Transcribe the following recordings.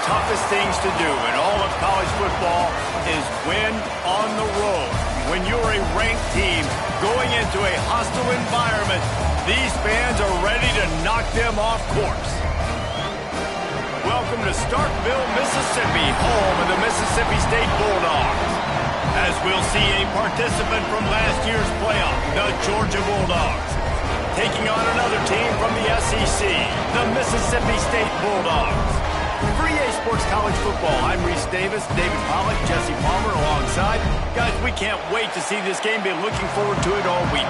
toughest things to do in all of college football is win on the road. When you're a ranked team going into a hostile environment, these fans are ready to knock them off course. Welcome to Starkville, Mississippi, home of the Mississippi State Bulldogs. As we'll see a participant from last year's playoff, the Georgia Bulldogs, taking on another team from the SEC, the Mississippi State Bulldogs. For EA Sports College Football, I'm Reese Davis, David Pollack, Jesse Palmer alongside. Guys, we can't wait to see this game. Been looking forward to it all week.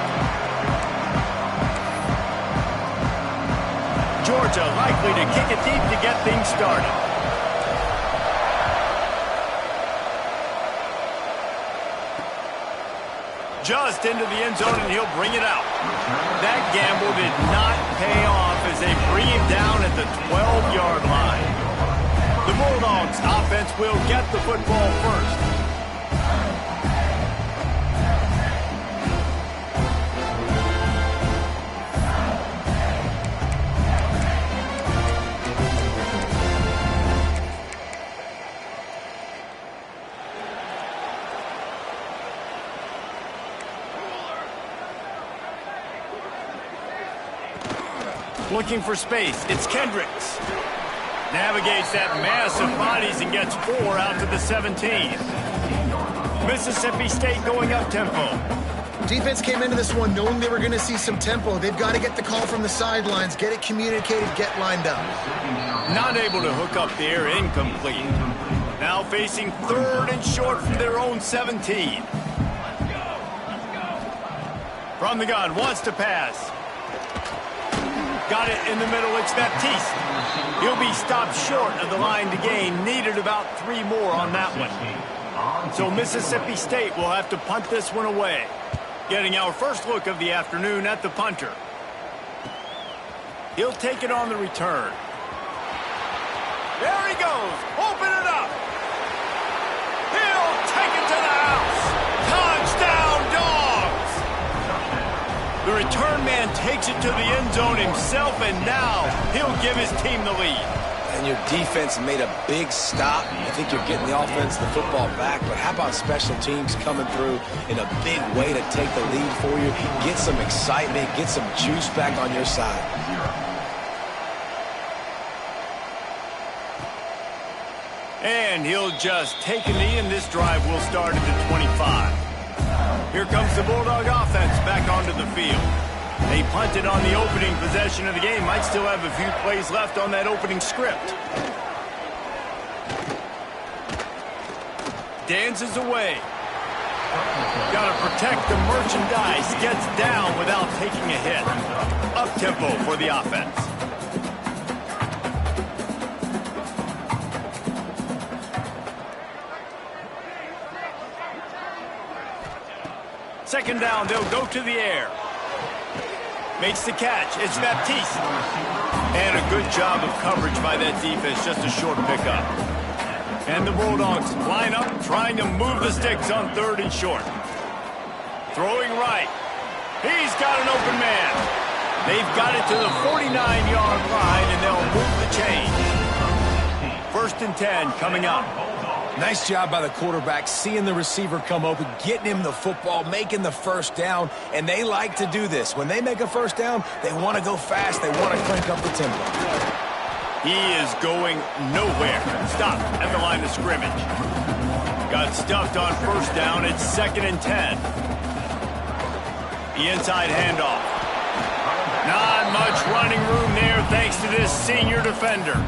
Georgia likely to kick it deep to get things started. Just into the end zone, and he'll bring it out. That gamble did not pay off as they bring him down at the 12-yard line. The Bulldogs offense will get the football first. Looking for space. It's Kendricks. Navigates that mass of bodies and gets 4 out to the 17. Mississippi State going up tempo. Defense came into this one knowing they were going to see some tempo. They've got to get the call from the sidelines, get it communicated, get lined up. Not able to hook up there, incomplete. Now facing 3rd and short from their own 17. From the gun, wants to pass. Got it in the middle, it's Baptiste. He'll be stopped short of the line to gain. Needed about 3 more on that one. So Mississippi State will have to punt this one away. Getting our first look of the afternoon at the punter. He'll take it on the return. There he goes. Open it up. He'll take it to the house. Touchdown, Dogs. The return man takes it to the end zone himself, and now he'll give his team the lead. And your defense made a big stop. I think you're getting the offense, the football back, but how about special teams coming through in a big way to take the lead for you? Get some excitement, get some juice back on your side. And he'll just take a knee, and this drive will start at the 25. Here comes the Bulldog offense back onto the field. They punted on the opening possession of the game. Might still have a few plays left on that opening script. Dances away. Got to protect the merchandise. Gets down without taking a hit. Up tempo for the offense. Second down, they'll go to the air. Makes the catch. It's Baptiste. And a good job of coverage by that defense. Just a short pickup. And the Bulldogs line up, trying to move the sticks on 3rd and short. Throwing right. He's got an open man. They've got it to the 49-yard line, and they'll move the chains. 1st and 10 coming up. Nice job by the quarterback, seeing the receiver come open, getting him the football, making the first down, and they like to do this. When they make a first down, they want to go fast, they want to crank up the tempo. He is going nowhere. Stopped at the line of scrimmage. Got stuffed on 1st down, it's 2nd and 10. The inside handoff. Not much running room there thanks to this senior defender.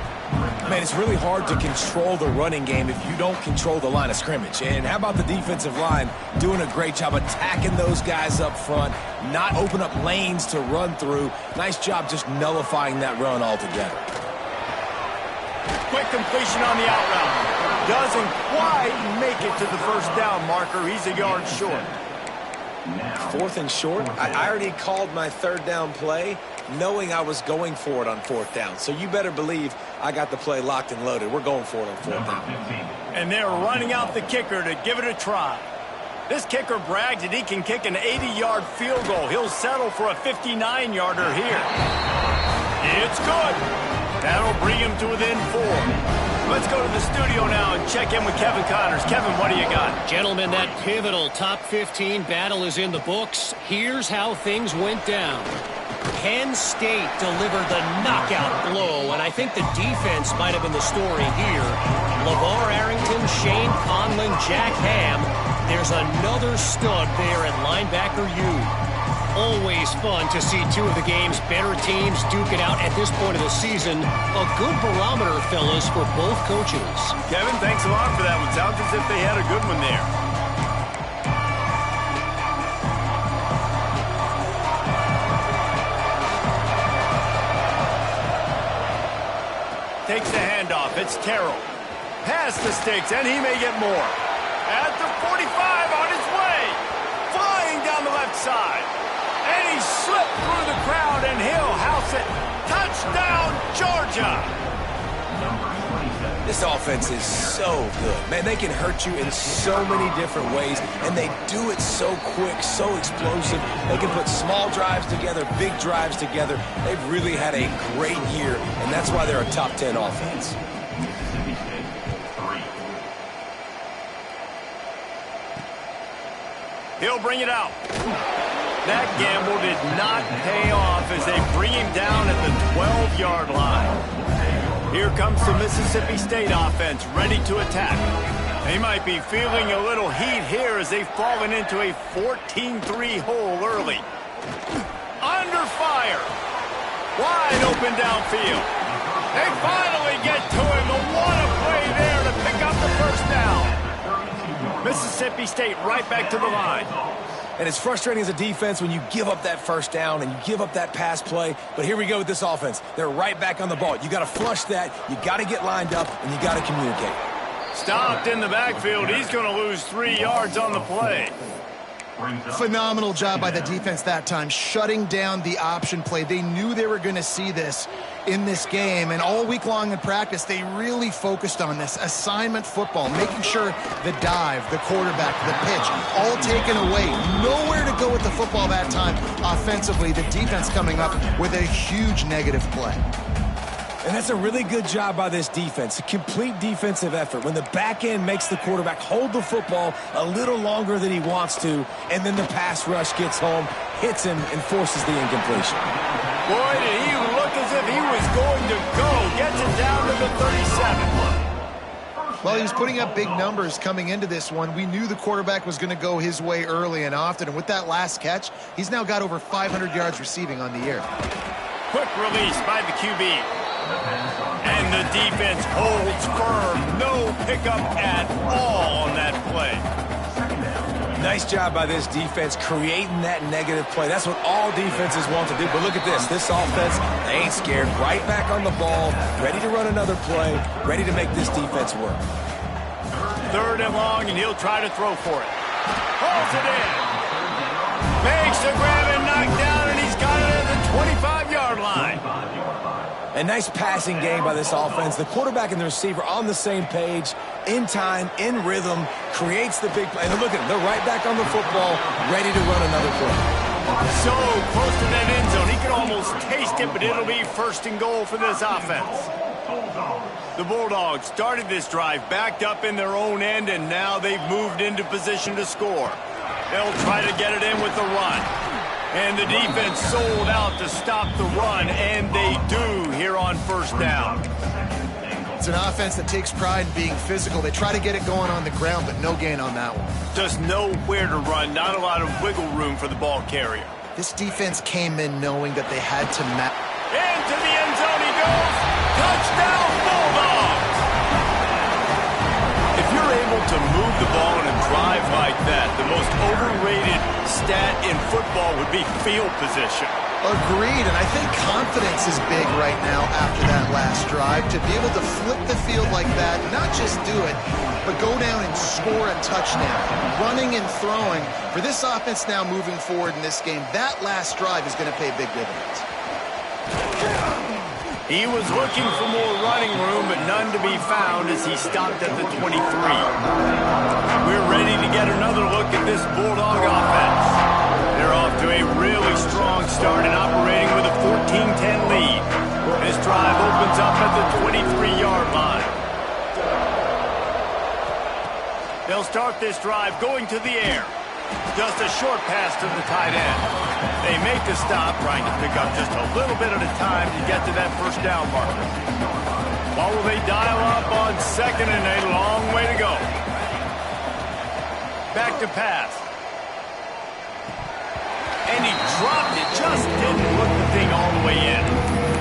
Man, it's really hard to control the running game if you don't control the line of scrimmage. And how about the defensive line doing a great job attacking those guys up front, not open up lanes to run through. Nice job just nullifying that run altogether. Quick completion on the out route. Doesn't quite make it to the 1st down marker. He's a yard short. 4th and short. I already called my 3rd down play, knowing I was going for it on 4th down. So you better believe I got the play locked and loaded. We're going for it on 4th down. And they're running out the kicker to give it a try. This kicker brags that he can kick an 80-yard field goal. He'll settle for a 59-yarder here. It's good. That'll bring him to within 4. Let's go to the studio now and check in with Kevin Connors. Kevin, what do you got? Gentlemen, that pivotal top 15 battle is in the books. Here's how things went down. Penn State delivered the knockout blow, and I think the defense might have been the story here. LeVar Arrington, Shane Conlon, Jack Ham. There's another stud there at linebacker U. Always fun to see two of the game's better teams duke it out at this point of the season. A good barometer, fellas, for both coaches. Kevin, thanks a lot for that one. Sounds as if they had a good one there. Takes the handoff. It's Terrell. Past the sticks, and he may get more. At the 45, on his way. Flying down the left side. And he slipped through the crowd, and he'll house it. Touchdown, Georgia. This offense is so good. Man, they can hurt you in so many different ways, and they do it so quick, so explosive. They can put small drives together, big drives together. They've really had a great year, and that's why they're a top 10 offense. He'll bring it out. That gamble did not pay off as they bring him down at the 12-yard line. Here comes the Mississippi State offense ready to attack. They might be feeling a little heat here as they've fallen into a 14-3 hole early. Under fire. Wide open downfield. They finally get to him. A what a play there to pick up the first down. Mississippi State right back to the line. And it's frustrating as a defense when you give up that first down and you give up that pass play. But here we go with this offense. They're right back on the ball. You got to flush that. You got to get lined up, and you got to communicate. Stopped in the backfield. He's going to lose 3 yards on the play. Phenomenal job by the defense that time, shutting down the option play. They knew they were going to see this in this game, and all week long in practice, they really focused on this assignment football, making sure the dive, the quarterback, the pitch, all taken away. Nowhere to go with the football that time offensively. The defense coming up with a huge negative play. And that's a really good job by this defense, a complete defensive effort. When the back end makes the quarterback hold the football a little longer than he wants to, and then the pass rush gets home, hits him, and forces the incompletion. Boy, did he look as if he was going to go. Gets it down to the 37. Well, he was putting up big numbers coming into this one. We knew the quarterback was going to go his way early and often, and with that last catch, he's now got over 500 yards receiving on the year. Quick release by the QB. And the defense holds firm. No pickup at all on that play. Nice job by this defense creating that negative play. That's what all defenses want to do. But look at this. This offense, they ain't scared. Right back on the ball, ready to run another play, ready to make this defense work. 3rd and long, and he'll try to throw for it. Holds it in. Makes the grab and knock down, and he's got it at the 25-yard line. A nice passing game by this offense. The quarterback and the receiver on the same page, in time, in rhythm, creates the big play. And look at them. They're right back on the football, ready to run another play. So close to that end zone. He can almost taste it, but it'll be 1st and goal for this offense. The Bulldogs started this drive backed up in their own end, and now they've moved into position to score. They'll try to get it in with the run. And the defense sold out to stop the run, and they do here on 1st down. It's an offense that takes pride in being physical. They try to get it going on the ground, but no gain on that one. Just nowhere to run, not a lot of wiggle room for the ball carrier. This defense came in knowing that they had to match. Into the end zone he goes. Touchdown, Bulldogs! If you're able to move the ball in a drive like that, the most overrated stat in football would be field position. Agreed, and I think confidence is big right now after that last drive. To be able to flip the field like that, not just do it, but go down and score a touchdown. Running and throwing. For this offense now moving forward in this game, that last drive is going to pay big dividends. He was looking for more running room, but none to be found as he stopped at the 23. We're ready to get another look at this Bulldog offense. They're off to a really strong start and operating with a 14-10 lead. This drive opens opens up at the 23-yard line. They'll start this drive going to the air. Just a short pass to the tight end. They make the stop, trying to pick up just a little bit at a time to get to that first down marker. While will they dial up on second and a long way to go. Back to pass. And he dropped it. Just didn't look the thing all the way in.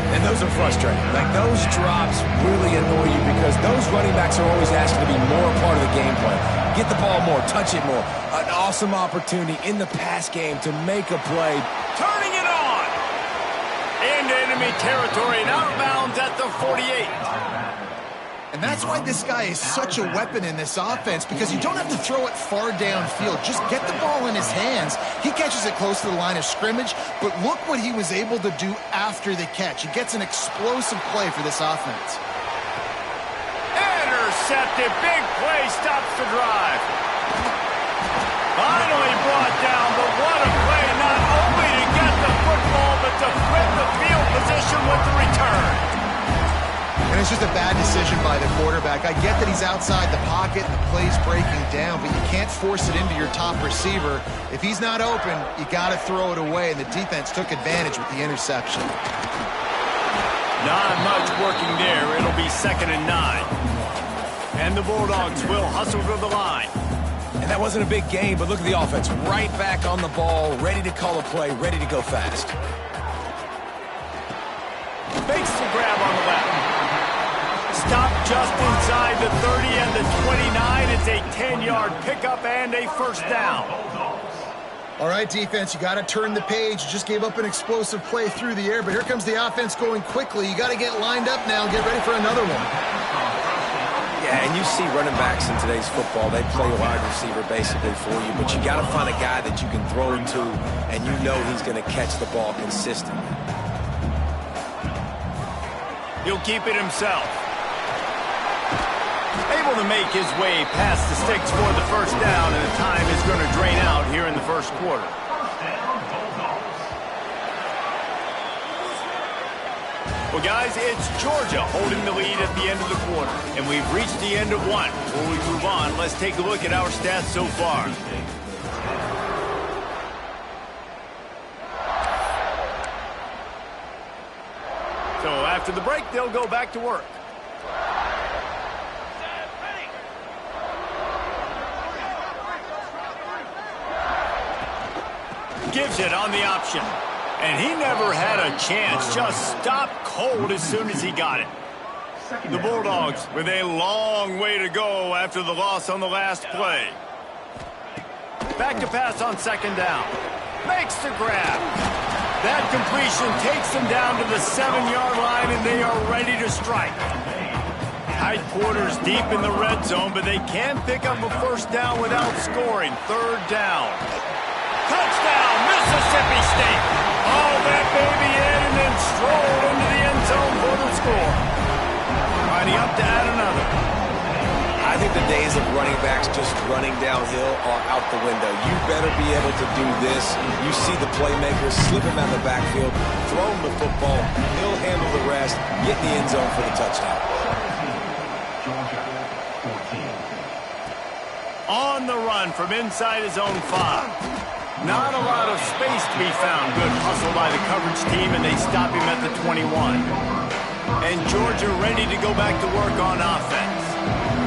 And those are frustrating. Like, those drops really annoy you because those running backs are always asking to be more a part of the game plan. Get the ball more, touch it more. An awesome opportunity in the pass game to make a play. Turning it on. Into enemy territory and out of bounds at the 48. And that's why this guy is such a weapon in this offense, because you don't have to throw it far downfield. Just get the ball in his hands. He catches it close to the line of scrimmage, but look what he was able to do after the catch. He gets an explosive play for this offense. Intercepted. Big play. Stops the drive. Finally brought down, but what a play. Not only to get the football, but to flip the field position with the return. And it's just a bad decision by the quarterback. I get that he's outside the pocket, the play's breaking down, but you can't force it into your top receiver. If he's not open, you got to throw it away, and the defense took advantage with the interception. Not much working there. It'll be 2nd and 9. And the Bulldogs will hustle to the line. And that wasn't a big game, but look at the offense. Right back on the ball, ready to call a play, ready to go fast. Fakes the grab on the left. Stopped just inside the 30 and the 29. It's a 10-yard pickup and a first down. All right, defense, you got to turn the page. You just gave up an explosive play through the air, but here comes the offense going quickly. You got to get lined up now and get ready for another one. Yeah, and you see running backs in today's football, they play wide receiver basically for you, but you got to find a guy that you can throw him to, and you know he's going to catch the ball consistently. He'll keep it himself. Able to make his way past the sticks for the first down, and the time is going to drain out here in the first quarter. Well, guys, it's Georgia holding the lead at the end of the quarter, and we've reached the end of one. Before we move on, let's take a look at our stats so far. So after the break, they'll go back to work. Gives it on the option. And he never had a chance. Just stopped cold as soon as he got it. The Bulldogs with a long way to go after the loss on the last play. Back to pass on 2nd down. Makes the grab. That completion takes them down to the 7-yard line, and they are ready to strike. Tight quarters deep in the red zone, but they can pick up a first down without scoring. 3rd down. Touchdown, Mississippi State. Oh, that baby in and then strolled into the end zone for the score. Lining up to add another. I think the days of running backs just running downhill are out the window. You better be able to do this. You see the playmakers slip him out of the backfield, throw him the football, he'll handle the rest, get in the end zone for the touchdown. On the run from inside his own 5. Not a lot of space to be found. Good hustle by the coverage team, and they stop him at the 21. And Georgia ready to go back to work on offense.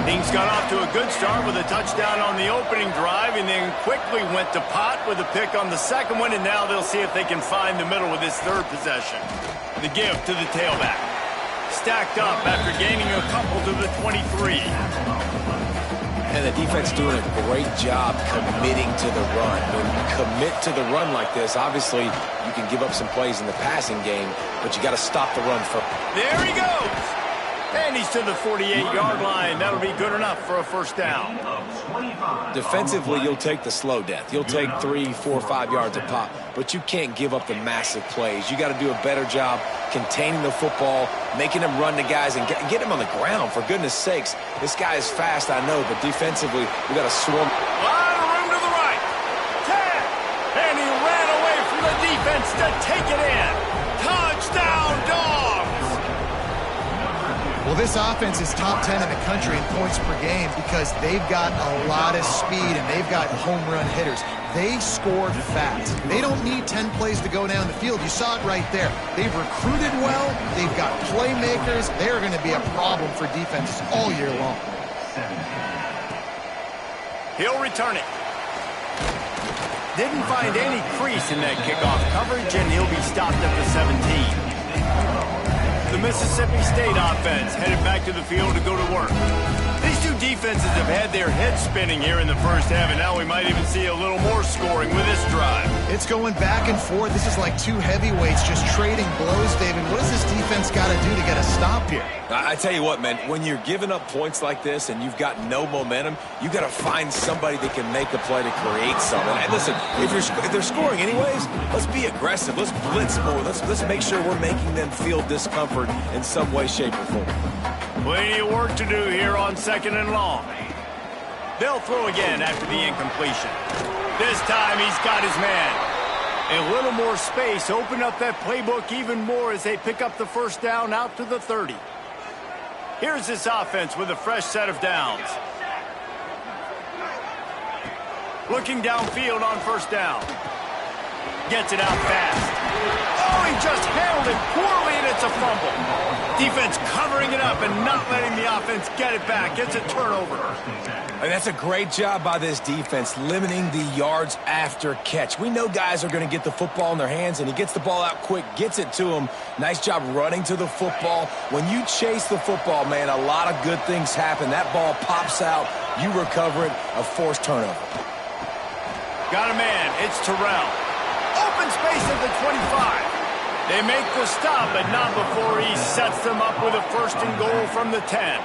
Things got off to a good start with a touchdown on the opening drive, and then quickly went to pot with a pick on the second one, and now they'll see if they can find the middle with this 3rd possession. The give to the tailback. Stacked up after gaining a couple to the 23. And the defense doing a great job committing to the run. When you commit to the run like this, obviously you can give up some plays in the passing game, but you got to stop the run first. There he goes. And he's to the 48-yard line. That'll be good enough for a first down. Defensively, you'll take the slow death. You'll take 3, 4, 5 yards a pop, but you can't give up the massive plays. You got to do a better job containing the football, making him run to guys, and get him on the ground, for goodness sakes. This guy is fast, I know, but defensively, we got to swarm. A lot of room to the right. Tag. And he ran away from the defense to take it in. Touchdown, Dogs. Well, this offense is top 10 in the country in points per game because they've got a lot of speed and they've got home run hitters. They score fast. They don't need 10 plays to go down the field. You saw it right there. They've recruited well. They've got playmakers. They're going to be a problem for defenses all year long. He'll return it. Didn't find any crease in that kickoff coverage, and he'll be stopped at the 17. The Mississippi State offense headed back to the field to go to work. These two defenses have had their heads spinning here in the first half, and now we might even see a little more scoring with this drive. It's going back and forth. This is like two heavyweights just trading blows, David. What does this defense got to do to get a stop here? I tell you what, man, when you're giving up points like this and you've got no momentum, you got to find somebody that can make a play to create something. And listen, if they're scoring anyways, let's be aggressive. Let's blitz more. Let's make sure we're making them feel discomfort in some way, shape, or form. Plenty of work to do here on 2nd and long. They'll throw again after the incompletion. This time he's got his man. A little more space, open up that playbook even more as they pick up the first down out to the 30. Here's this offense with a fresh set of downs. Looking downfield on first down. Gets it out fast. Oh, he just handled it poorly, and it's a fumble. Defense covering it up and not letting the offense get it back. It's a turnover. And that's a great job by this defense, limiting the yards after catch. We know guys are going to get the football in their hands, and he gets the ball out quick, gets it to him. Nice job running to the football. When you chase the football, man, a lot of good things happen. That ball pops out, you recover it, a forced turnover. Got a man. It's Terrell. Open space at the 25. They make the stop, but not before he sets them up with a 1st and goal from the 10.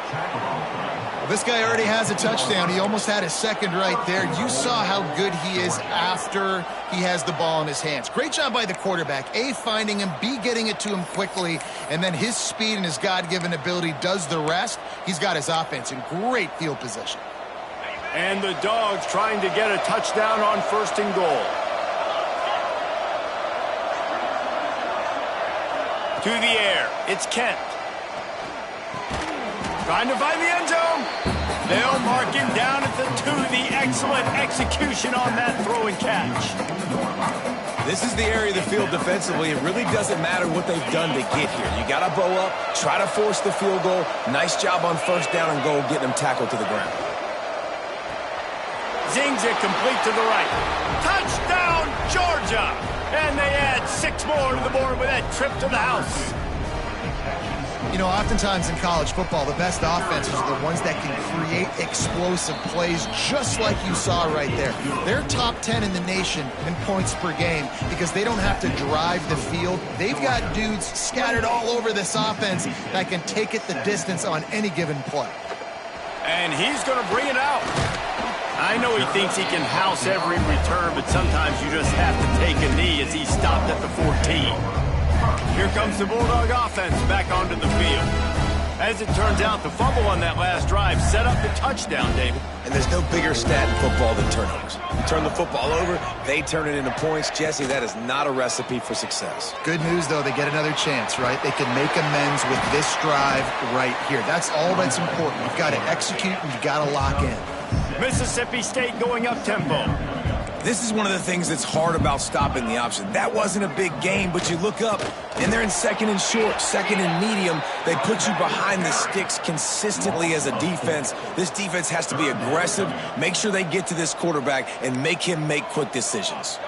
Well, this guy already has a touchdown. He almost had his second right there. You saw how good he is after he has the ball in his hands. Great job by the quarterback. A, finding him, B, getting it to him quickly, and then his speed and his God-given ability does the rest. He's got his offense in great field position. And the Dogs trying to get a touchdown on 1st and goal. To the air, it's Kent. Trying to find the end zone. They'll mark him down at the 2. The excellent execution on that throw and catch. This is the area of the field defensively. It really doesn't matter what they've done to get here. You got to bow up, try to force the field goal. Nice job on 1st down and goal, getting them tackled to the ground. Zings it complete to the right. Touchdown, Georgia! And they add 6 more to the board with that trip to the house. You know, oftentimes in college football, the best offenses are the ones that can create explosive plays just like you saw right there. They're top 10 in the nation in points per game because they don't have to drive the field. They've got dudes scattered all over this offense that can take it the distance on any given play. And he's going to bring it out. I know he thinks he can house every return, but sometimes you just have to take a knee as he's stopped at the 14. Here comes the Bulldog offense back onto the field. As it turns out, the fumble on that last drive set up the touchdown, David. And there's no bigger stat in football than turnovers. You turn the football over, they turn it into points. Jesse, that is not a recipe for success. Good news, though, they get another chance, right? They can make amends with this drive right here. That's all that's important. You've got to execute and you've got to lock in. Mississippi State going up tempo. This is one of the things that's hard about stopping the option. That wasn't a big gain, but you look up, and they're in 2nd and short, 2nd and medium. They put you behind the sticks consistently as a defense. This defense has to be aggressive, make sure they get to this quarterback, and make him make quick decisions.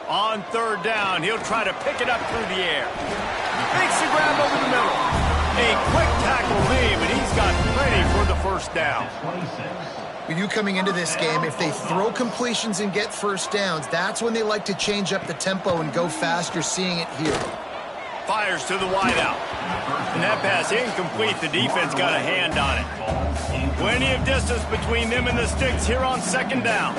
On 3rd down, he'll try to pick it up through the air. Makes the grab over the middle. A quick tackle made, but he's got plenty for the 1st down. With you coming into this game, if they throw completions and get 1st downs, that's when they like to change up the tempo and go fast. You're seeing it here. Fires to the wideout. And that pass incomplete. The defense got a hand on it. Plenty of distance between them and the sticks here on 2nd down.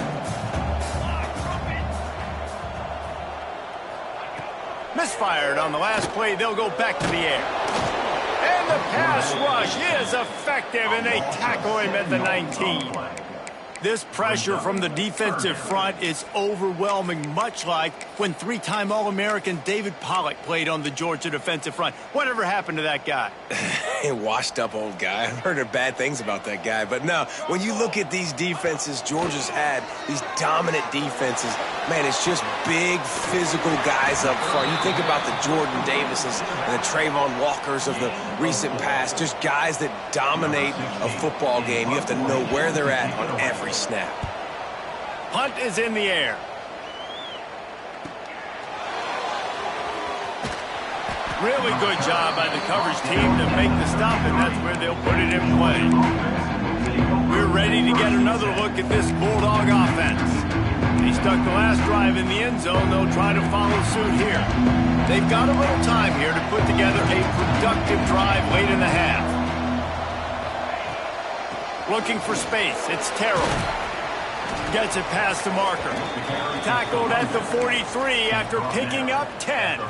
Misfired on the last play. They'll go back to the air. And the pass rush is effective, and they tackle him at the 19. This pressure from the defensive front is overwhelming, much like when three-time All-American David Pollock played on the Georgia defensive front. Whatever happened to that guy? Washed up old guy. I've heard bad things about that guy. But no, when you look at these defenses Georgia's had, these dominant defenses, man, it's just big physical guys up front. You think about the Jordan Davises and the Trayvon Walkers of the recent past, just guys that dominate a football game. You have to know where they're at on every snap. Punt is in the air. Really good job by the coverage team to make the stop, and that's where they'll put it in play. We're ready to get another look at this Bulldog offense. They stuck the last drive in the end zone. They'll try to follow suit here. They've got a little time here to put together a productive drive late in the half. Looking for space. It's Terrell. Gets it past the marker. Tackled at the 43 after picking up 10.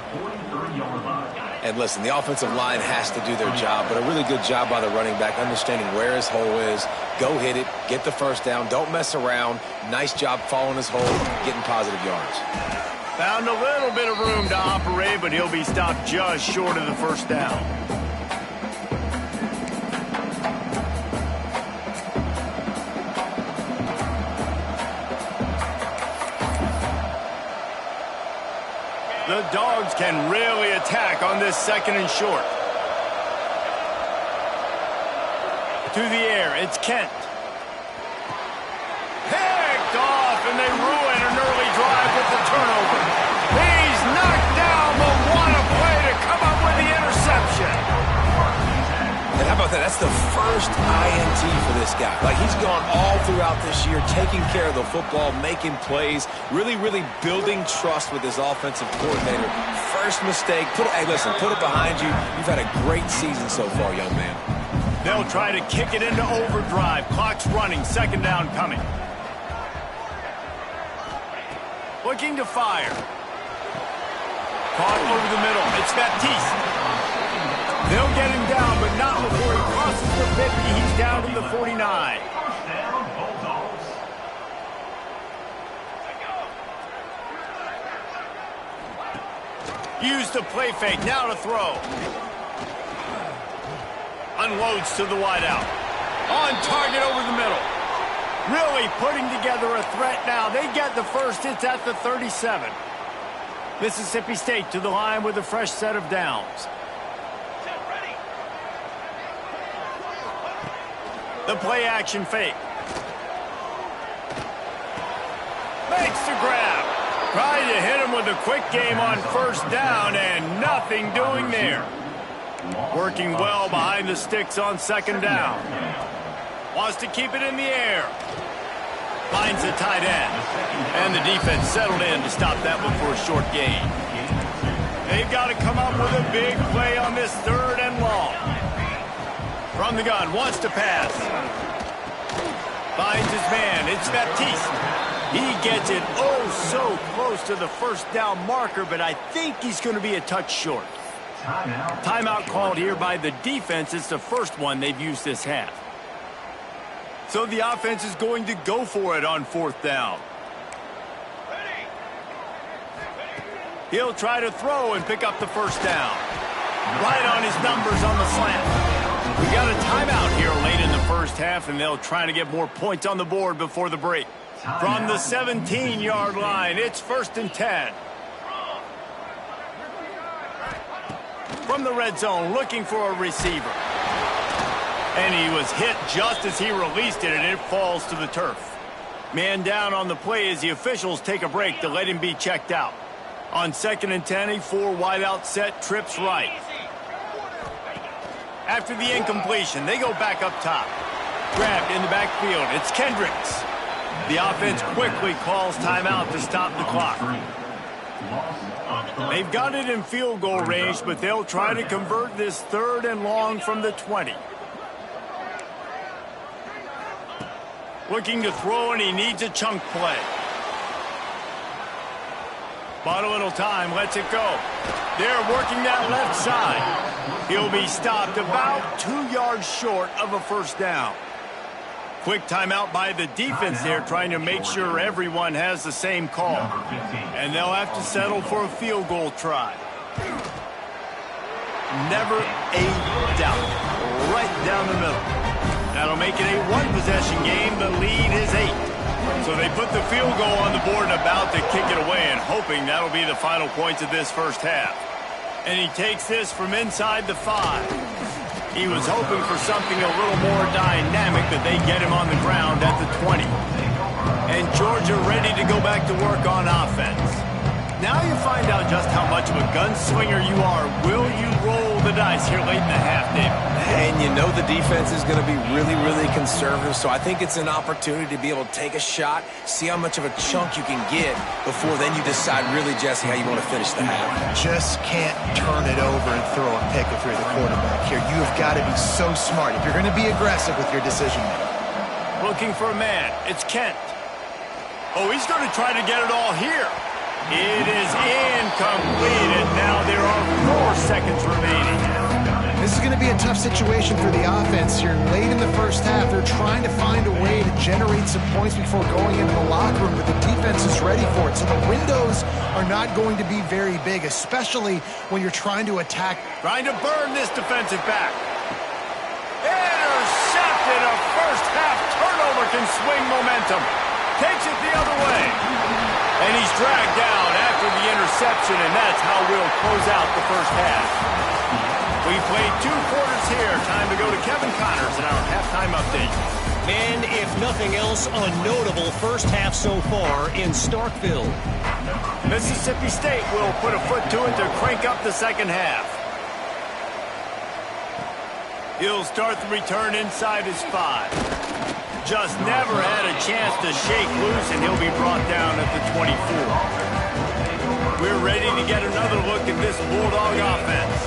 And listen, the offensive line has to do their job, but a really good job by the running back, understanding where his hole is. Go hit it, get the first down, don't mess around. Nice job following his hole, getting positive yards. Found a little bit of room to operate, but he'll be stopped just short of the first down. The Dogs can really attack on this second and short. To the air, it's Kent. Picked off, and they ruin an early drive with the turnover. He's knocked down, but what a play to come up with the interception. And how about that? That's the first INT for this guy. Like, he's gone all throughout this year, taking care of the football, making plays, really building trust with his offensive coordinator. First mistake, hey, listen, put it behind you. You've had a great season so far, young man. They'll try to kick it into overdrive. Clock's running, second down coming. Looking to fire. Caught over the middle. It's Baptiste. They'll get him down, but not before he crosses the 50. He's down to the 49. Use the play fake. Now to throw. Unloads to the wideout. On target over the middle. Really putting together a threat now. They get the first. It's at the 37. Mississippi State to the line with a fresh set of downs. The play-action fake. Makes the grab. Trying to hit him with a quick game on first down, and nothing doing there. Working well behind the sticks on second down. Wants to keep it in the air. Finds a tight end. And the defense settled in to stop that one for a short gain. They've got to come up with a big play on this third and long. From the gun, wants to pass. Finds his man. It's Baptiste. He gets it oh so close to the first down marker, but I think he's going to be a touch short. Timeout called here by the defense. It's the first one they've used this half. So the offense is going to go for it on fourth down. He'll try to throw and pick up the first down. Right on his numbers on the slant. We got a timeout here late in the first half, and they'll try to get more points on the board before the break. From the 17-yard line, it's 1st and 10. From the red zone, looking for a receiver. And he was hit just as he released it, and it falls to the turf. Man down on the play as the officials take a break to let him be checked out. On 2nd and 10, a 4-wideout set, trips right. After the incompletion, they go back up top. Grabbed in the backfield. It's Kendricks. The offense quickly calls timeout to stop the clock. They've got it in field goal range, but they'll try to convert this third and long from the 20. Looking to throw, and he needs a chunk play. Bought a little time, lets it go. They're working that left side. He'll be stopped about 2 yards short of a first down. Quick timeout by the defense there, trying to make sure everyone has the same call. And they'll have to settle for a field goal try. Never a doubt. Right down the middle. That'll make it a one-possession game. The lead is 8. So they put the field goal on the board and about to kick it away, and hoping that'll be the final points of this first half. And he takes this from inside the 5. He was hoping for something a little more dynamic, that they get him on the ground at the 20. And Georgia ready to go back to work on offense. Now you find out just how much of a gunslinger you are. Will you roll the dice here late in the half, David? And you know the defense is going to be really, really conservative, so I think it's an opportunity to be able to take a shot, see how much of a chunk you can get before then you decide really, Jesse, how you want to finish the half. Just can't turn it over and throw a pick if you're the quarterback here. You have got to be so smart if you're going to be aggressive with your decision making. Looking for a man. It's Kent. Oh, he's going to try to get it all here. It is incomplete, and now there are 4 seconds remaining. This is going to be a tough situation for the offense here. Late in the first half, they're trying to find a way to generate some points before going into the locker room, but the defense is ready for it. So the windows are not going to be very big, especially when you're trying to attack. Trying to burn this defensive back. Intercepted. A first half turnover can swing momentum. Takes it the other way. And he's dragged down after the interception, and that's how we'll close out the first half. We played 2 quarters here. Time to go to Kevin Connors in our halftime update. And if nothing else, a notable first half so far in Starkville. Mississippi State will put a foot to it to crank up the second half. He'll start the return inside his 5. Just never had a chance to shake loose, and he'll be brought down at the 24. We're ready to get another look at this Bulldog offense.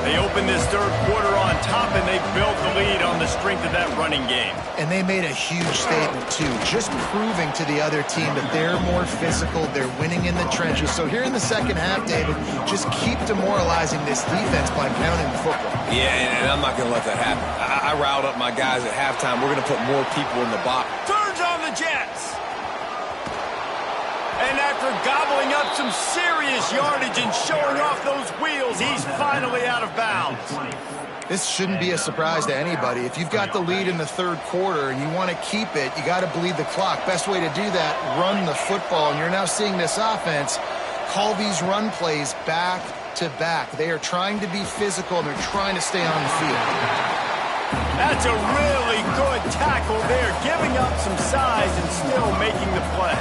They opened this third quarter on top, and they built the lead on the strength of that running game. And they made a huge statement, too, just proving to the other team that they're more physical, they're winning in the trenches. So here in the second half, David, just keep demoralizing this defense by pounding the football. Yeah, and I'm not going to let that happen. I riled up my guys at halftime. We're going to put more people in the box. Turns on the Jets. And after gobbling up some serious yardage and showing off those wheels, he's finally out of bounds. This shouldn't be a surprise to anybody. If you've got the lead in the third quarter and you want to keep it, you got to bleed the clock. Best way to do that, run the football. And you're now seeing this offense call these run plays back to back. They are trying to be physical, and they're trying to stay on the field. That's a really good tackle there, giving up some size and still making the play.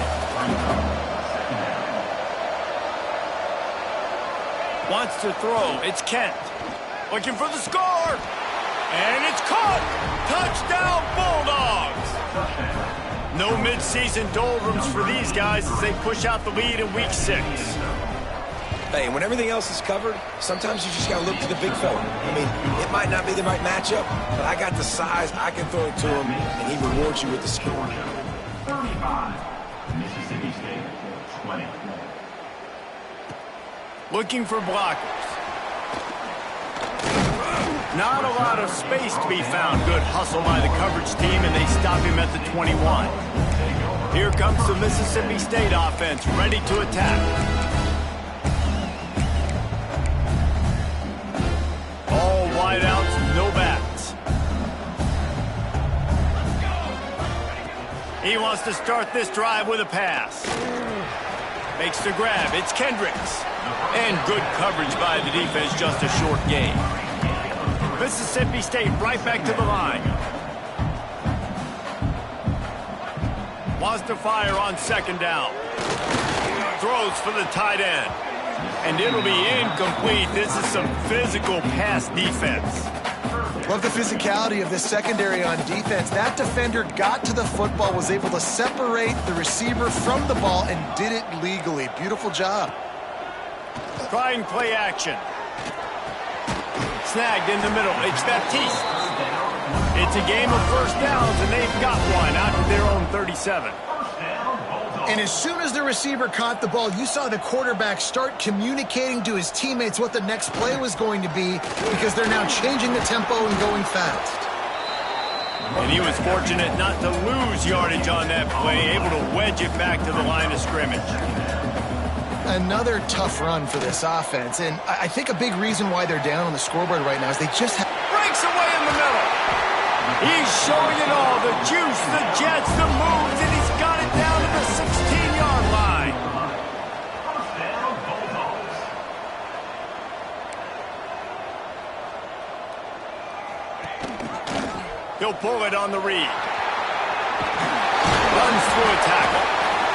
Wants to throw. It's Kent. Looking for the score. And it's caught. Touchdown, Bulldogs. No midseason doldrums for these guys as they push out the lead in week 6. Hey, when everything else is covered, sometimes you just got to look to the big fella. I mean, it might not be the right matchup, but I got the size, I can throw it to him, and he rewards you with the score. 35, Mississippi State, 20. Looking for blockers. Not a lot of space to be found. Good hustle by the coverage team, and they stop him at the 21. Here comes the Mississippi State offense, ready to attack. All wideouts, no backs. He wants to start this drive with a pass. Makes the grab. It's Kendricks. And good coverage by the defense, just a short gain. Mississippi State right back to the line. Wants to fire on second down. Throws for the tight end. And it'll be incomplete. This is some physical pass defense. Love the physicality of this secondary on defense. That defender got to the football, was able to separate the receiver from the ball, and did it legally. Beautiful job. Trying play action. Snagged in the middle. It's Baptiste. It's a game of first downs, and they've got one out to their own 37. And as soon as the receiver caught the ball, you saw the quarterback start communicating to his teammates what the next play was going to be, because they're now changing the tempo and going fast. And he was fortunate not to lose yardage on that play, able to wedge it back to the line of scrimmage. Another tough run for this offense, and I think a big reason why they're down on the scoreboard right now is they just have... Breaks away in the middle. He's showing it all, the juice, the jets, the moves, and he's got it down to the 16-yard line. He'll pull it on the read. Runs through a tackle.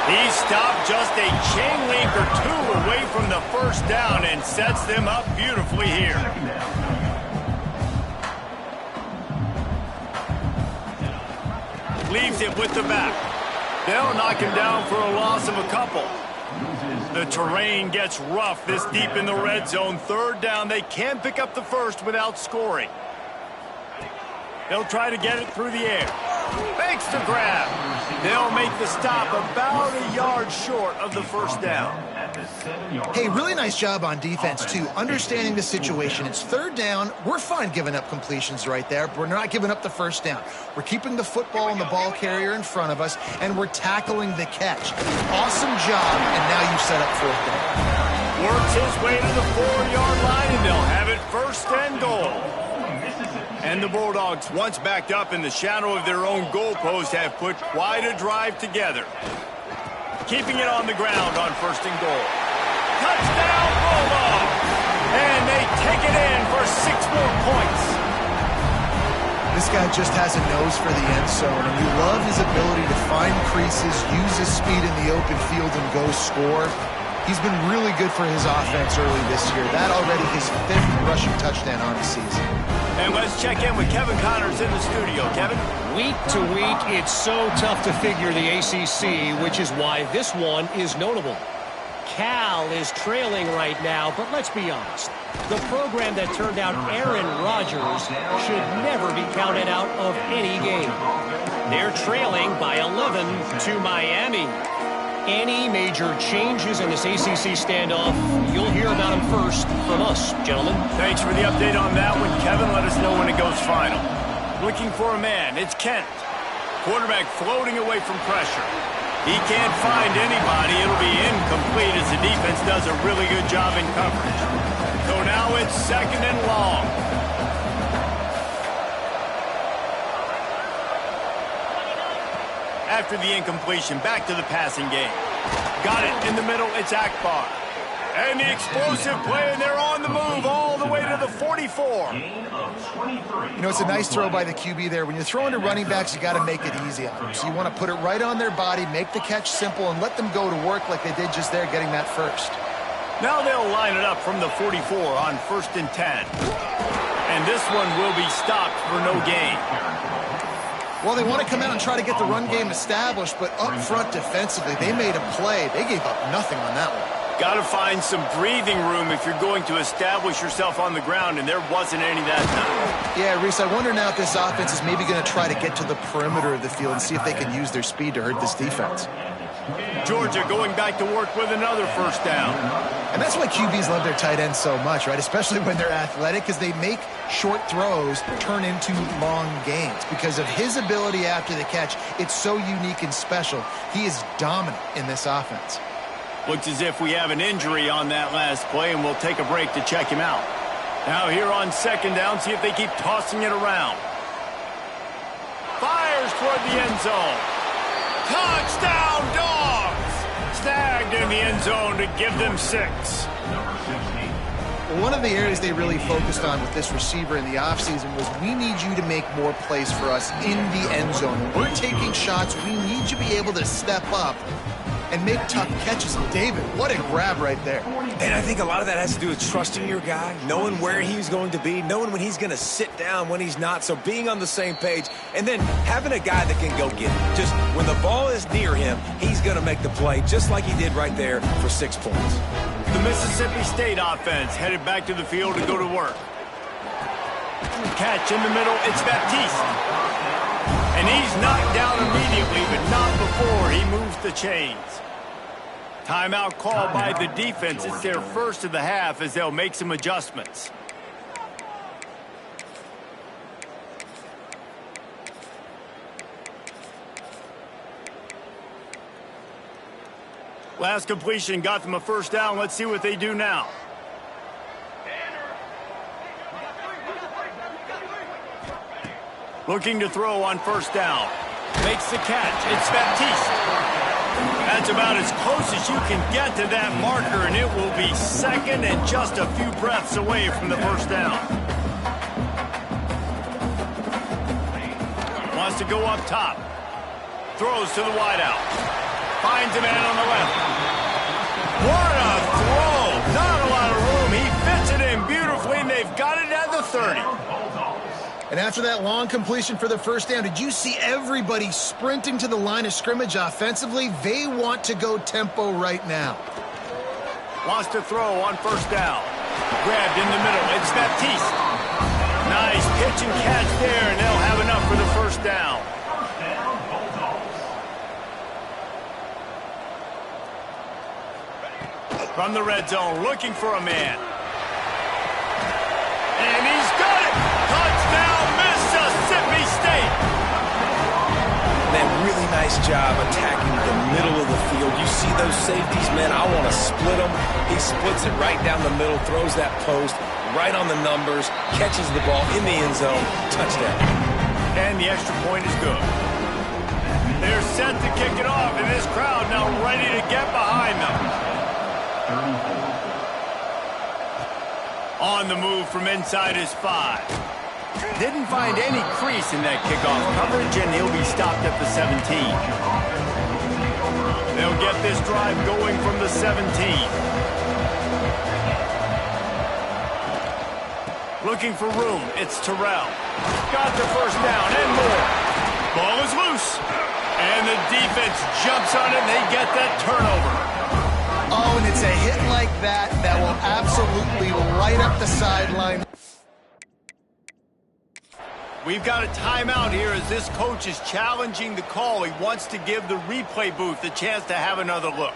He stopped just a chain link or two away from the first down and sets them up beautifully here. Leaves it with the back. They'll knock him down for a loss of a couple. The terrain gets rough this deep in the red zone. Third down, they can pick up the first without scoring. They'll try to get it through the air. Makes the grab. They'll make the stop about a yard short of the first down. Hey, really nice job on defense, too. Understanding the situation. It's third down. We're fine giving up completions right there, but we're not giving up the first down. We're keeping the football and the ball carrier in front of us, and we're tackling the catch. Awesome job, and now you set up fourth down. Works his way to the 4-yard line, and they'll have it first and goal. And the Bulldogs, once backed up in the shadow of their own goalpost, have put quite a drive together. Keeping it on the ground on first and goal. Touchdown, Bulldogs! And they take it in for 6 more points. This guy just has a nose for the end zone, and you love his ability to find creases, use his speed in the open field, and go score. He's been really good for his offense early this year. That already his 5th rushing touchdown on the season. And let's check in with Kevin Connors in the studio. Kevin? Week to week, it's so tough to figure the ACC, which is why this one is notable. Cal is trailing right now, but let's be honest. The program that turned out Aaron Rodgers should never be counted out of any game. They're trailing by 11 to Miami. Any major changes in this ACC standoff, you'll hear about them first from us, gentlemen. Thanks for the update on that one, Kevin. Let us know when it goes final. Looking for a man. It's Kent. Quarterback floating away from pressure. He can't find anybody. It'll be incomplete as the defense does a really good job in coverage. So now it's second and long. After the incompletion, back to the passing game. Got it in the middle, it's Akbar. And the explosive play, and they're on the move all the way to the 44. You know, it's a nice throw by the QB there. When you're throwing to running backs, you got to make it easy on them. So you want to put it right on their body, make the catch simple, and let them go to work like they did just there, getting that first. Now they'll line it up from the 44 on first and 10. And this one will be stopped for no gain. Well, they want to come out and try to get the run game established, but up front defensively, they made a play. They gave up nothing on that one. Got to find some breathing room if you're going to establish yourself on the ground, and there wasn't any that time. Yeah, Reese, I wonder now if this offense is maybe going to try to get to the perimeter of the field and see if they can use their speed to hurt this defense. Georgia going back to work with another first down. And that's why QBs love their tight ends so much, right? Especially when they're athletic, because they make short throws turn into long gains. Because of his ability after the catch, it's so unique and special. He is dominant in this offense. Looks as if we have an injury on that last play, and we'll take a break to check him out. Now here on second down, see if they keep tossing it around. Fires toward the end zone. Touchdown, Dogs! Snagged in the end zone to give them 6. One of the areas they really focused on with this receiver in the offseason was we need you to make more plays for us in the end zone. When we're taking shots, we need you to be able to step up and make tough catches. David, what a grab right there. And I think a lot of that has to do with trusting your guy, knowing where he's going to be, knowing when he's going to sit down, when he's not, so being on the same page, and then having a guy that can go get it. Just when the ball is near him, he's going to make the play, just like he did right there for 6 points. The Mississippi State offense headed back to the field to go to work. Catch in the middle, it's Baptiste. And he's knocked down immediately, but not before he moves the chains. Timeout called by the defense. It's their first of the half as they'll make some adjustments. Last completion got them a first down. Let's see what they do now. Looking to throw on first down. Makes the catch. It's Baptiste. That's about as close as you can get to that marker, and it will be second and just a few breaths away from the first down. Wants to go up top. Throws to the wideout. Finds a man on the left. What a throw! Not a lot of room. He fits it in beautifully, and they've got it at the 30. And after that long completion for the first down, did you see everybody sprinting to the line of scrimmage offensively? They want to go tempo right now. Wants to throw on first down. Grabbed in the middle. It's Baptiste. Nice pitch and catch there, and they'll have enough for the first down. From the red zone, looking for a man. And he's got it! Touchdown, Mississippi State! That really nice job attacking the middle of the field. You see those safeties, man, I want to split them. He splits it right down the middle, throws that post, right on the numbers, catches the ball in the end zone, touchdown. And the extra point is good. They're set to kick it off, and this crowd now ready to get behind them. On the move from inside his 5. Didn't find any crease in that kickoff coverage, and he'll be stopped at the 17. They'll get this drive going from the 17. Looking for room, it's Terrell. Got the first down and more. Ball is loose. And the defense jumps on it, and they get that turnover. Oh, and it's a hit like that that will absolutely light up the sideline. We've got a timeout here as this coach is challenging the call. He wants to give the replay booth a chance to have another look.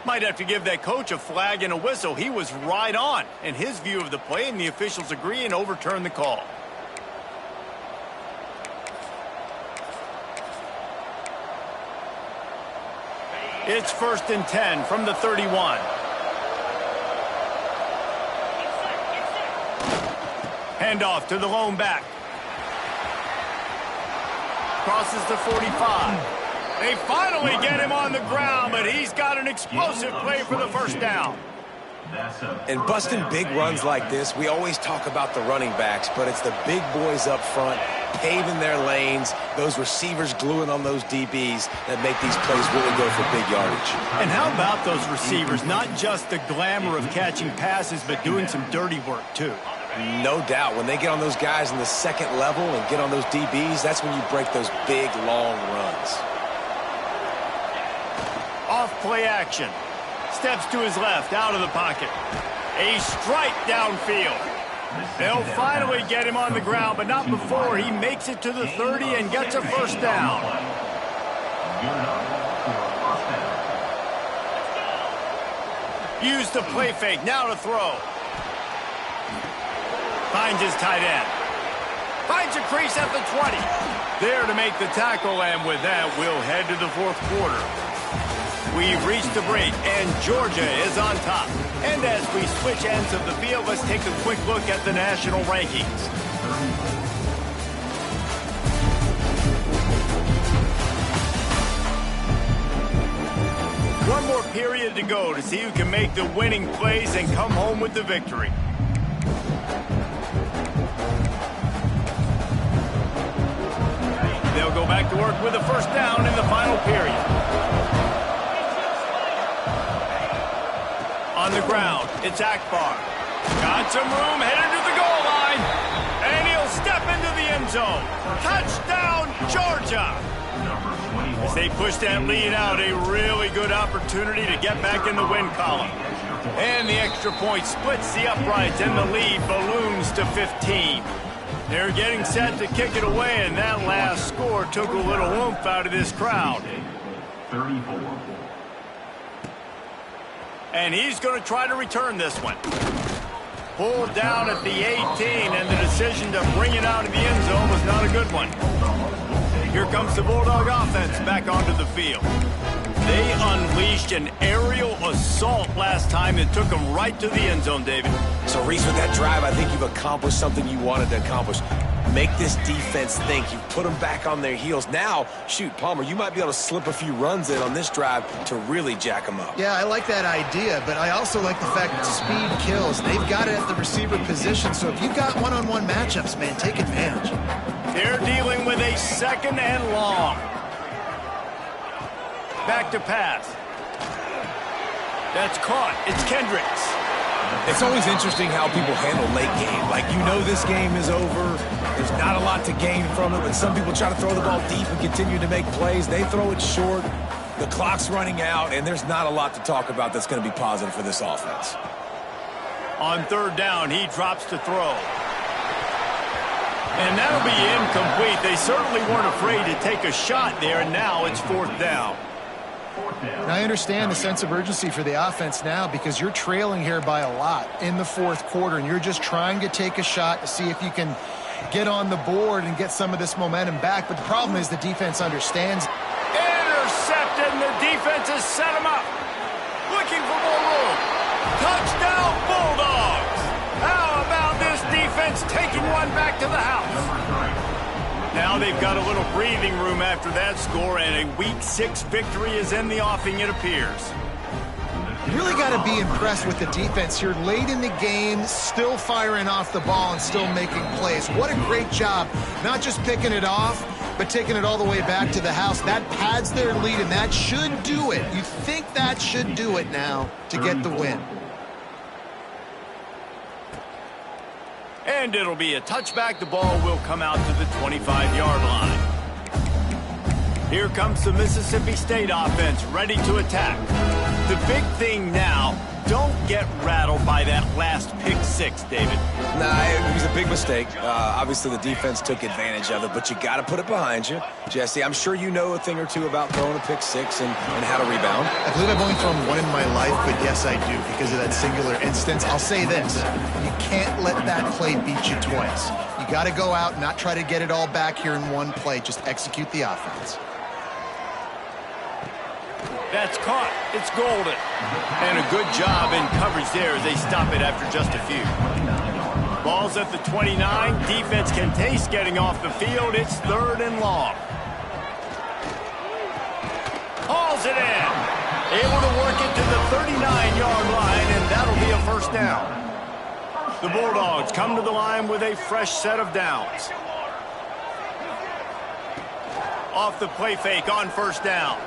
Might have to give that coach a flag and a whistle. He was right on in his view of the play, and the officials agree and overturn the call. It's 1st and 10 from the 31. Handoff to the lone back. Crosses the 45. They finally get him on the ground, but he's got an explosive play for the first down. And busting big runs like this, we always talk about the running backs, but it's the big boys up front, paving their lanes, those receivers gluing on those DBs that make these plays really go for big yardage. And how about those receivers? Not just the glamour of catching passes, but doing some dirty work, too. No doubt. When they get on those guys in the second level and get on those DBs, that's when you break those big, long runs. Off play action. Steps to his left, out of the pocket. A strike downfield. They'll finally get him on the ground, but not before he makes it to the 30 and gets a first down. Use the play fake, now to throw. Finds his tight end. Finds a crease at the 20. There to make the tackle, and with that, we'll head to the fourth quarter. We've reached the break, and Georgia is on top. And as we switch ends of the field, let's take a quick look at the national rankings. One more period to go to see who can make the winning plays and come home with the victory. They'll go back to work with a first down in the final period. On the ground, it's Akbar. Got some room, headed to the goal line. And he'll step into the end zone. Touchdown, Georgia! As they push that lead out, a really good opportunity to get back in the win column. And the extra point splits the uprights, and the lead balloons to 15. They're getting set to kick it away, and that last score took a little oomph out of this crowd. 34. And he's going to try to return this one. Pulled down at the 18, and the decision to bring it out of the end zone was not a good one. Here comes the Bulldog offense back onto the field. They unleashed an aerial assault last time that took them right to the end zone, David. So, Reese, with that drive, I think you've accomplished something you wanted to accomplish. Make this defense think. You've put them back on their heels. Now, shoot, Palmer, you might be able to slip a few runs in on this drive to really jack them up. Yeah, I like that idea, but I also like the fact that speed kills. They've got it at the receiver position, so if you've got one-on-one matchups, man, take advantage. They're dealing with a 2nd and long. Back to pass. That's caught. It's Kendricks. It's always interesting how people handle late game. Like, you know this game is over. There's not a lot to gain from it, but some people try to throw the ball deep and continue to make plays. They throw it short. The clock's running out, and there's not a lot to talk about that's going to be positive for this offense. On 3rd down, he drops to throw. And that'll be incomplete. They certainly weren't afraid to take a shot there, and now it's 4th down. And I understand the sense of urgency for the offense now because you're trailing here by a lot in the 4th quarter, and you're just trying to take a shot to see if you can get on the board and get some of this momentum back. But the problem is the defense understands. Intercepted, and the defense has set him up. Looking for more room. Touchdown, Bulldogs. How about this defense taking one back to the house? Now they've got a little breathing room after that score, and a Week 6 victory is in the offing, it appears. You really got to be impressed with the defense here. Late in the game, still firing off the ball and still making plays. What a great job. Not just picking it off, but taking it all the way back to the house. That pads their lead, and that should do it. You think that should do it now to get the win. And it'll be a touchback. The ball will come out to the 25-yard line. Here comes the Mississippi State offense ready to attack. The big thing now, don't get rattled by that last pick 6, David. Nah, it was a big mistake. Obviously, the defense took advantage of it, but you got to put it behind you. Jesse, I'm sure you know a thing or two about throwing a pick 6 and how to rebound. I believe I've only thrown one in my life, but yes, I do because of that singular instance. I'll say this. You can't let that play beat you twice. You got to go out and not try to get it all back here in one play. Just execute the offense. That's caught. It's golden. And a good job in coverage there as they stop it after just a few. Ball's at the 29. Defense can taste getting off the field. It's 3rd and long. Hauls it in. Able to work it to the 39-yard line, and that'll be a 1st down. The Bulldogs come to the line with a fresh set of downs. Off the play fake on 1st down.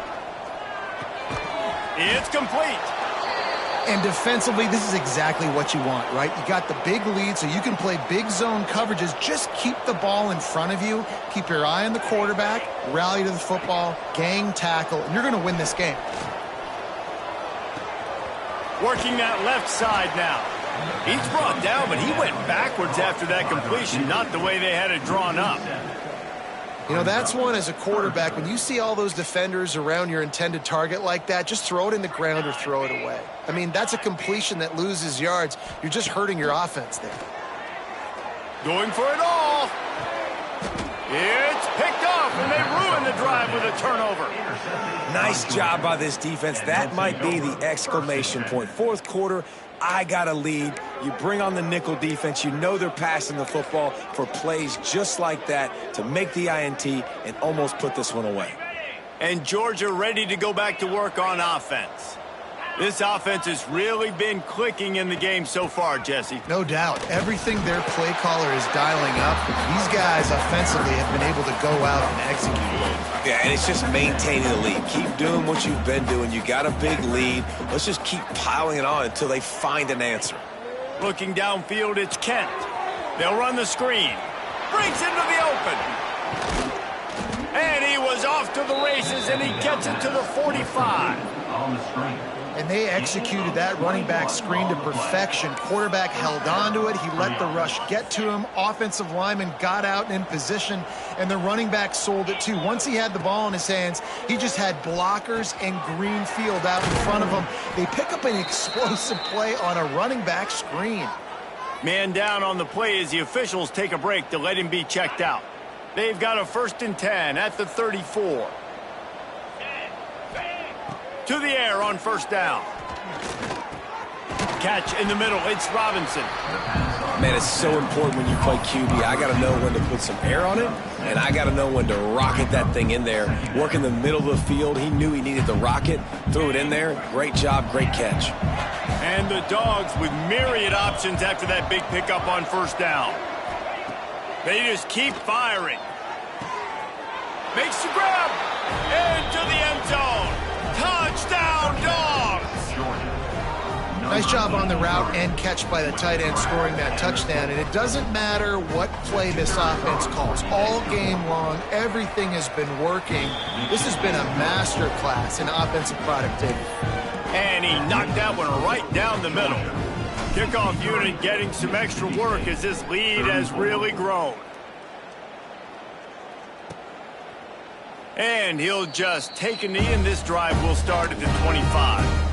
It's complete. And defensively, this is exactly what you want, right? You got the big lead, so you can play big zone coverages. Just keep the ball in front of you. Keep your eye on the quarterback. Rally to the football. Gang tackle. And you're going to win this game. Working that left side now. He's brought down, but he went backwards after that completion, not the way they had it drawn up. You know, that's one as a quarterback. When you see all those defenders around your intended target like that, just throw it in the ground or throw it away. I mean, that's a completion that loses yards. You're just hurting your offense there. Going for it all. It's picked off, and they ruin the drive with a turnover. Nice job by this defense. That might be the exclamation point. 4th quarter, I got a lead. You bring on the nickel defense. You know they're passing the football for plays just like that to make the INT and almost put this one away. And Georgia ready to go back to work on offense. This offense has really been clicking in the game so far, Jesse. No doubt. Everything their play caller is dialing up, these guys offensively have been able to go out and execute. Yeah, and it's just maintaining the lead. Keep doing what you've been doing. You got a big lead. Let's just keep piling it on until they find an answer. Looking downfield, it's Kent. They'll run the screen. Breaks into the open. And he was off to the races, and he gets it to the 45. On the screen. And they executed that running back screen to perfection. Quarterback held on to it. He let the rush get to him. Offensive lineman got out in position, and the running back sold it too. Once he had the ball in his hands, he just had blockers and green field out in front of him. They pick up an explosive play on a running back screen. Man down on the play as the officials take a break to let him be checked out. They've got a 1st and 10 at the 34. To the air on 1st down. Catch in the middle. It's Robinson. Man, it's so important when you play QB. I got to know when to put some air on it, and I got to know when to rocket that thing in there. Work in the middle of the field. He knew he needed the rocket. Threw it in there. Great job. Great catch. And the Dogs with myriad options after that big pickup on 1st down. They just keep firing. Makes the grab. Into the end zone. Touchdown, Dogs! Nice job on the route and catch by the tight end scoring that touchdown. And it doesn't matter what play this offense calls. All game long, everything has been working. This has been a master class in offensive productivity. And he knocked that one right down the middle. Kickoff unit getting some extra work as this lead has really grown. And he'll just take a knee, and this drive will start at the 25.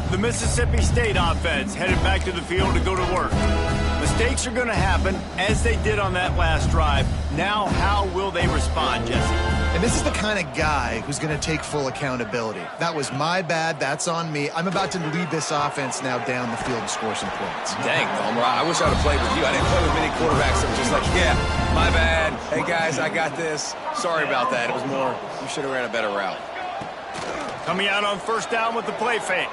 The Mississippi State offense headed back to the field to go to work. Mistakes are going to happen, as they did on that last drive. Now, how will they respond, Jesse? And this is the kind of guy who's going to take full accountability. That was my bad. That's on me. I'm about to lead this offense now down the field and score some points. Dang, Homer, I wish I would have played with you. I didn't play with many quarterbacks that were just like, yeah, my bad. Hey, guys, I got this. Sorry about that. It was more, you should have ran a better route. Coming out on 1st down with the play fake.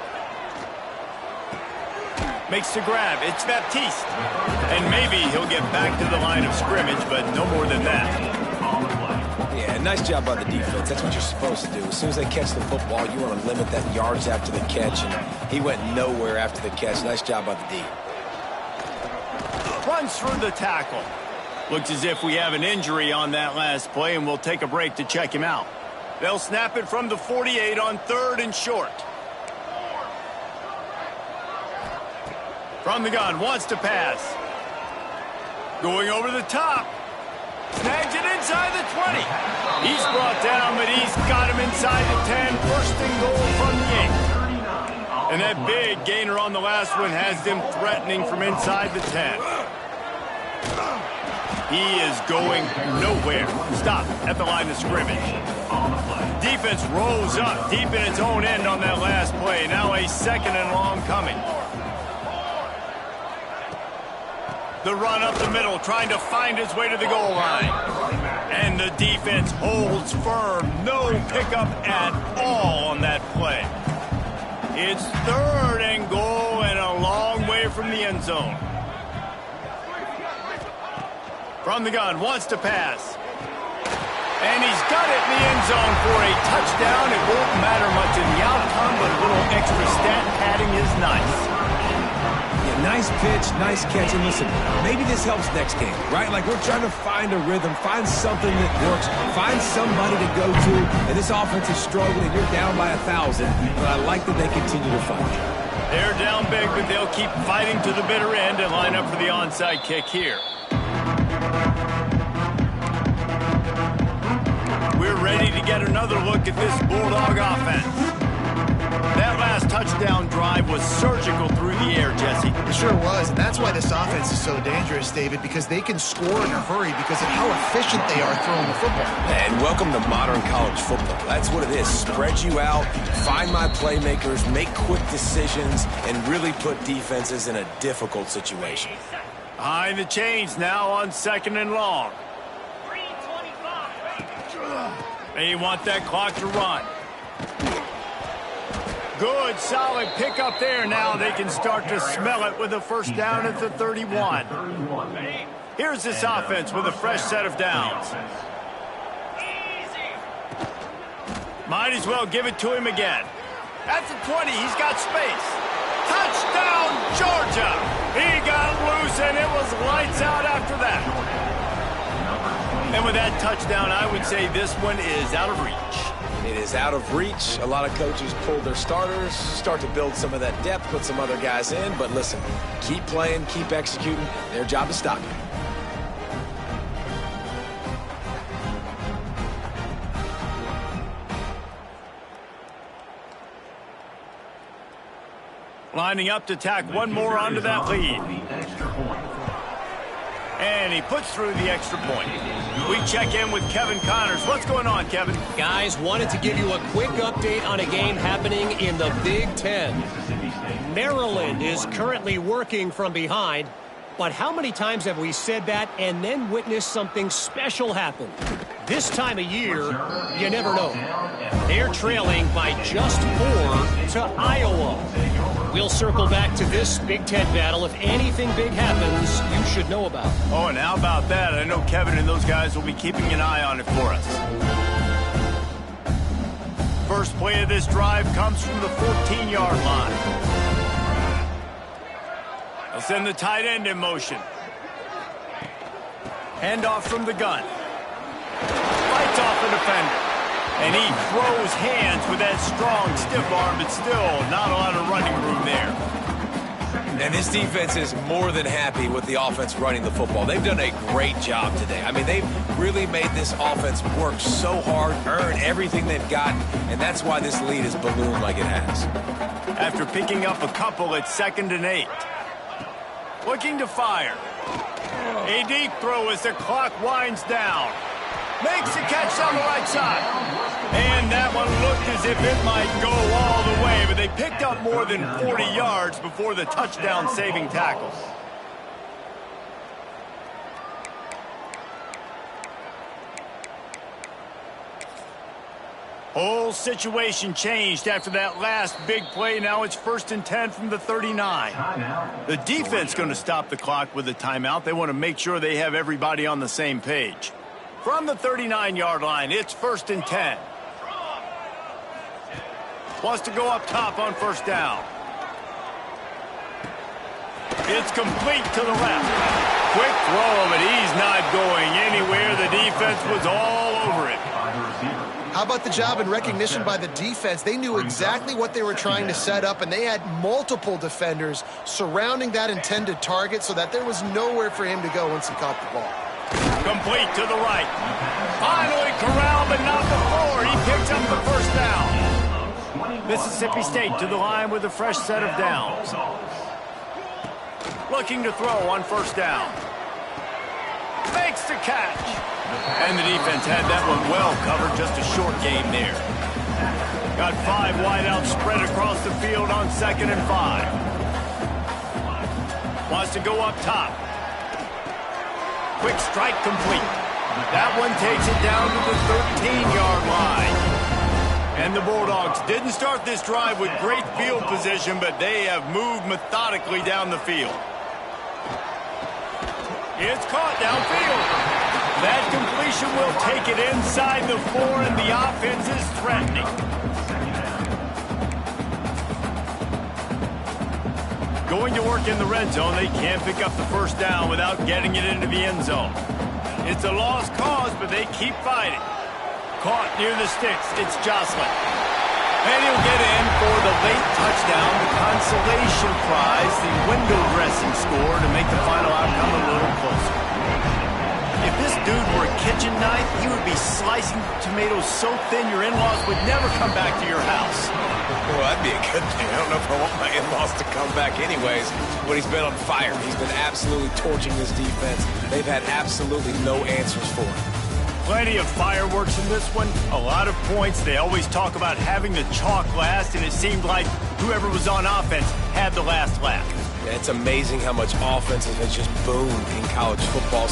Makes the grab. It's Baptiste. And maybe he'll get back to the line of scrimmage, but no more than that. Yeah, nice job by the defense. That's what you're supposed to do. As soon as they catch the football, you want to limit that yards after the catch, and he went nowhere after the catch. Nice job by the D. Runs through the tackle. Looks as if we have an injury on that last play, and we'll take a break to check him out. They'll snap it from the 48 on 3rd and short. From the gun, wants to pass. Going over the top. Snags it inside the 20. He's brought down, but he's got him inside the 10. 1st and goal from the 8. And that big gainer on the last one has them threatening from inside the 10. He is going nowhere. Stop at the line of scrimmage. Defense rolls up deep in its own end on that last play. Now a 2nd and long coming. The run up the middle, trying to find his way to the goal line. And the defense holds firm. No pickup at all on that play. It's 3rd and goal and a long way from the end zone. From the gun, wants to pass. And he's got it in the end zone for a touchdown. It won't matter much in the outcome, but a little extra stat padding is nice. Nice pitch, nice catch, and listen, maybe this helps next game, right? Like, we're trying to find a rhythm, find something that works, find somebody to go to, and this offense is struggling, and you're down by 1,000, but I like that they continue to fight. They're down big, but they'll keep fighting to the bitter end and line up for the onside kick here. We're ready to get another look at this Bulldog offense. That last touchdown drive was surgical through the air, Jesse. It sure was, and that's why this offense is so dangerous, David, because they can score in a hurry because of how efficient they are throwing the football. And welcome to modern college football. That's what it is. Spread you out, find my playmakers, make quick decisions, and really put defenses in a difficult situation. Behind the chains now on 2nd and long. They want that clock to run. Good, solid pickup there. Now they can start to smell it with a 1st down at the 31. Here's this offense with a fresh set of downs. Might as well give it to him again. At the 20, he's got space. Touchdown, Georgia! He got loose, and it was lights out after that. And with that touchdown, I would say this one is out of reach. It is out of reach. A lot of coaches pull their starters, start to build some of that depth, put some other guys in. But listen, keep playing, keep executing. Their job is stop you. Lining up to tack one more onto that lead. And he puts through the extra point. We check in with Kevin Connors. What's going on, Kevin? Guys, wanted to give you a quick update on a game happening in the Big Ten. Maryland is currently working from behind, but how many times have we said that and then witnessed something special happen? This time of year, you never know. They're trailing by just 4 to Iowa. We'll circle back to this Big Ten battle. If anything big happens, you should know about it. Oh, and how about that? I know Kevin and those guys will be keeping an eye on it for us. First play of this drive comes from the 14-yard line. They'll send the tight end in motion. Handoff from the gun. Fights off the defender. And he throws hands with that strong, stiff arm, but still not a lot of running room there. And this defense is more than happy with the offense running the football. They've done a great job today. I mean, they've really made this offense work so hard, earn everything they've gotten, and that's why this lead is ballooned like it has. After picking up a couple at 2nd and 8. Looking to fire. A deep throw as the clock winds down. Makes the catch down the right side. And that one looked as if it might go all the way, but they picked up more than 40 yards before the touchdown-saving tackle. Whole situation changed after that last big play. Now it's 1st and 10 from the 39. The defense going to stop the clock with a timeout. They want to make sure they have everybody on the same page. From the 39-yard line, it's 1st and 10. Wants to go up top on 1st down. It's complete to the left. Quick throw, but he's not going anywhere. The defense was all over it. How about the job and recognition by the defense? They knew exactly what they were trying to set up, and they had multiple defenders surrounding that intended target so that there was nowhere for him to go once he caught the ball. Complete to the right. Finally corralled, but not before. He picks up the 1st down. Mississippi State to the line with a fresh set of downs. Looking to throw on 1st down. Makes the catch. And the defense had that one well covered. Just a short game there. Got 5 wideouts spread across the field on 2nd and 5. Wants to go up top. Quick strike complete. That one takes it down to the 13-yard line. And the Bulldogs didn't start this drive with great field position, but they have moved methodically down the field. It's caught downfield. That completion will take it inside the 4, and the offense is threatening. Going to work in the red zone, they can't pick up the 1st down without getting it into the end zone. It's a lost cause, but they keep fighting. Caught near the sticks, it's Jocelyn. And he'll get in for the late touchdown, the consolation prize, the window dressing score to make the final outcome a little closer. If this dude were a kitchen knife, he would be slicing tomatoes so thin your in-laws would never come back to your house. Well, that'd be a good thing. I don't know if I want my in-laws to come back anyways, but he's been on fire. He's been absolutely torching this defense. They've had absolutely no answers for him. Plenty of fireworks in this one. A lot of points. They always talk about having the chalk last, and it seemed like whoever was on offense had the last laugh. Yeah, it's amazing how much offense has just boomed in college football.